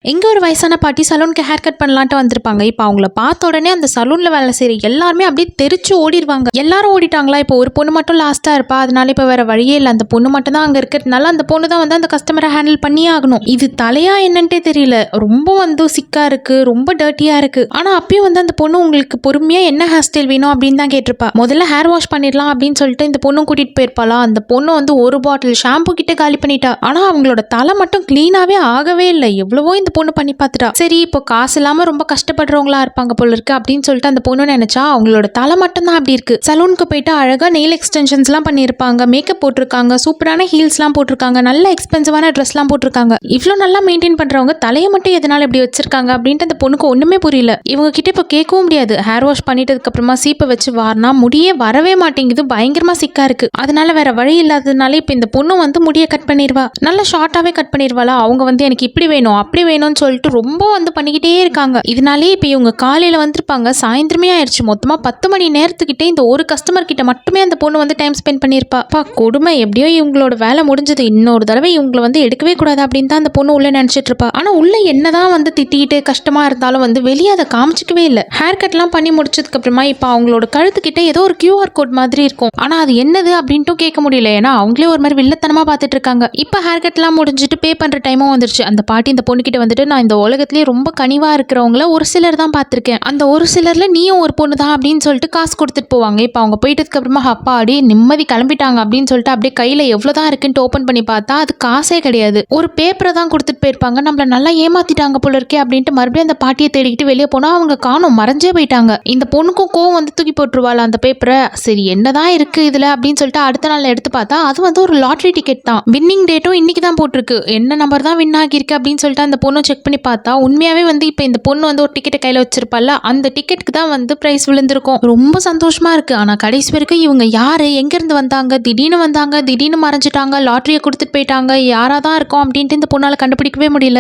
எங்க ஒரு வயசான பாட்டி சலூனுக்கு ஹேர் கட் பண்ணலான்ட்டு வந்திருப்பாங்க. இப்போ அவங்கள பார்த்த உடனே அந்த சலூன்ல வேலை செய்யற எல்லாருமே அப்படியே தெரிச்சு ஓடிடுவாங்க. எல்லாரும் ஓடிட்டாங்களா? இப்போ ஒரு பொண்ணு மட்டும் லாஸ்டா இருப்பா. அதனால இப்போ வேற வழியே இல்லை. அந்த பொண்ணு மட்டும் தான் அங்க இருக்கிறதுனால அந்த பொண்ணு தான் வந்து அந்த கஸ்டமரை ஹேண்டில் பண்ணியே ஆகணும். இது தலையா என்னன்ட்டே தெரியல. ரொம்ப வந்து சிக்கா இருக்கு, ரொம்ப டர்ட்டியா இருக்கு. ஆனா அப்பயும் வந்து அந்த பொண்ணு உங்களுக்கு பொறுமையா என்ன ஹேர் ஸ்டைல் வேணும் அப்படின்னு தான் கேட்டிருப்பா. முதல்ல ஹேர் வாஷ் பண்ணிடலாம் அப்படின்னு சொல்லிட்டு இந்த பொண்ணும் கூட்டிட்டு போயிருப்பாளா. அந்த பொண்ணு வந்து ஒரு பாட்டில் ஷாம்பு கிட்ட காலி பண்ணிட்டா. ஆனா அவங்களோட தலை மட்டும் கிளீனாவே ஆகவே இல்லை. எவ்வளவோ இந்த பொண்ணு பண்ணி பார்த்துட்டா. சரி, இப்போ காசு இல்லாம ரொம்ப கஷ்டப்படுறவங்களா இருப்பாங்க போல இருக்கு அப்படின்னு சொல்லிட்டு அந்த பொண்ணு நினைச்சா அவங்களோட தலை மட்டும் தான் அப்படி இருக்கு. சலூனுக்கு போயிட்டு அழகா நெயில் எக்ஸ்டென்ஷன்ஸ் எல்லாம் பண்ணிருப்பாங்க, மேக்கப் போட்டிருக்காங்க, சூப்பரான ஹீல்ஸ் எல்லாம் போட்டிருக்காங்க, நல்ல எக்ஸ்பென்சிவான ட்ரெஸ் எல்லாம் போட்டிருக்காங்க. இவ்வளவு நல்லா மெயின்டைன் பண்றவங்க தலையை மட்டும் எதனால இப்படி வச்சிருக்காங்க அப்படின்ட்டு அந்த பொண்ணுக்கு ஒண்ணுமே புரியல. இவங்க கிட்ட இப்போ கேட்கவும் முடியாது. ஹேர் வாஷ் பண்ணிட்டதுக்கு அப்புறமா சீப்பை வச்சு வாரினா முடியே வரவே மாட்டேங்குது, பயங்கரமா சிக்கா இருக்கு. அதனால வேற வழி இல்லாததுனால இப்போ இந்த பொண்ணு வந்து முடியை கட் பண்ணிடுவா. நல்ல ஷார்ட்டாவே கட் பண்ணிடுவாளா. அவங்க வந்து எனக்கு இப்படி வேணும் அப்படி வேணும்னு சொல்லிட்டு ரொம்ப வந்து பண்ணிக்கிட்டே இருக்காங்க. இதனாலே இப்போ இவங்க காலையில வந்திருப்பாங்க, சாயந்தரமே ஆயிடுச்சு. மொத்தமா 10 மணி நேரத்துக்கிட்டே இந்த ஒரு கஸ்டமர் கிட்ட மட்டுமே அந்த பொண்ணு வந்து டைம் ஸ்பெண்ட் பண்ணிருப்பா. கொடுமை. எப்படியோ இவங்களோட வேலை முடிஞ்சது. இன்னொரு தடவை இவங்களை வந்து எடுக்கவே கூடாது அப்படின்னு தான் அந்த பொண்ணு உள்ள நினைச்சிட்டு இருப்பா. ஆனா உள்ள என்னதான் வந்து திட்டிக்கிட்டு கஷ்டமா இருந்தாலும் வந்து வெளியே அதை காமிச்சிக்கவே இல்லை. ஹேர் கட் எல்லாம் பண்ணி முடிச்சதுக்கு அப்புறமா இப்போ அவங்களோட கழுத்துக்கிட்ட ஏதோ ஒரு QR கோட் மாதிரி இருக்கும். ஆனா அது என்னது அப்படின்ட்டும் கேட்க முடியல. ஏன்னா அவங்களே ஒரு மாதிரி வில்லத்தனமா பார்த்துட்டு இருக்காங்க. இப்போ ஹேர் கட் எல்லாம் முடிஞ்சிட்டு பே பண்ற டைமும் வந்துருச்சு. அந்த பாட்டி இந்த பொண்ணு கிட்ட வந்துட்டு, நான் இந்த உலகத்திலேயே ரொம்ப கனிவா இருக்கிறவங்கள ஒரு சிலர் தான் பார்த்திருக்கேன். அந்த ஒரு சிலர்ல நீயும் ஒரு பொண்ணு தான் அப்படின்னு சொல்லிட்டு காசு கொடுத்துட்டு போவாங்க. இப்போ அவங்க போயிட்டதுக்கு அப்புறமா அப்பா அப்படியே நிம்மதி கிளம்பிட்டாங்க அப்படின்னு சொல்லிட்டு அப்படியே கையில எவ்வளவுதான் இருக்குன்னு ஓப்பன் பண்ணி பார்த்தா அது காசே கிடையாது. ஒரு பேப்பரை தான் கொடுத்துட்டு போயிருப்பாங்க. நம்மள நல்லா ஏமாத்திட்டாங்க போல இருக்கே அப்படின்ட்டு மறுபடியும் அந்த பாட்டியை தேடிக்கிட்டு வெளியே போனா அவங்க காணோம், மறைஞ்சே போயிட்டாங்க. இந்த பொண்ணுக்கும் கோவம் வந்து தூக்கி போட்டுருவாள் அந்த பேப்பரை. சரி, என்னதான் இருக்கு இதுல அப்படின்னு சொல்லிட்டு அடுத்த நாள் எடுத்து பார்த்தா அது வந்து ஒரு லாட்டரி டிக்கெட் தான். வின்னிங் டேட்டும் இன்னைக்கு தான் போட்டிருக்கு. என்ன நம்பர் தான் வின் ஆகிருக்கு அப்படின்னு சொல்லிட்டு அந்த பொண்ணு செக் பண்ணி பார்த்தா உண்மையாவே வந்து இப்போ இந்த பொண்ணு வந்து ஒரு டிக்கெட்டை கையில வச்சிருப்பால, அந்த டிக்கெட்டுக்கு தான் வந்து பிரைஸ் விழுந்திருக்கும். ரொம்ப சந்தோஷமா இருக்கு. ஆனா கடைசி வரைக்கும் இவங்க யாரு, எங்க இருந்து வந்தாங்க, திடீர்னு வந்தாங்க, திடீர்னு மறைஞ்சிட்டாங்க, லாட்டரியை கொடுத்துட்டு போயிட்டாங்க, யாராதான் இருக்கும் அப்படின்ட்டு இந்த பொண்ணால கண்டுபிடிக்கவே முடியல.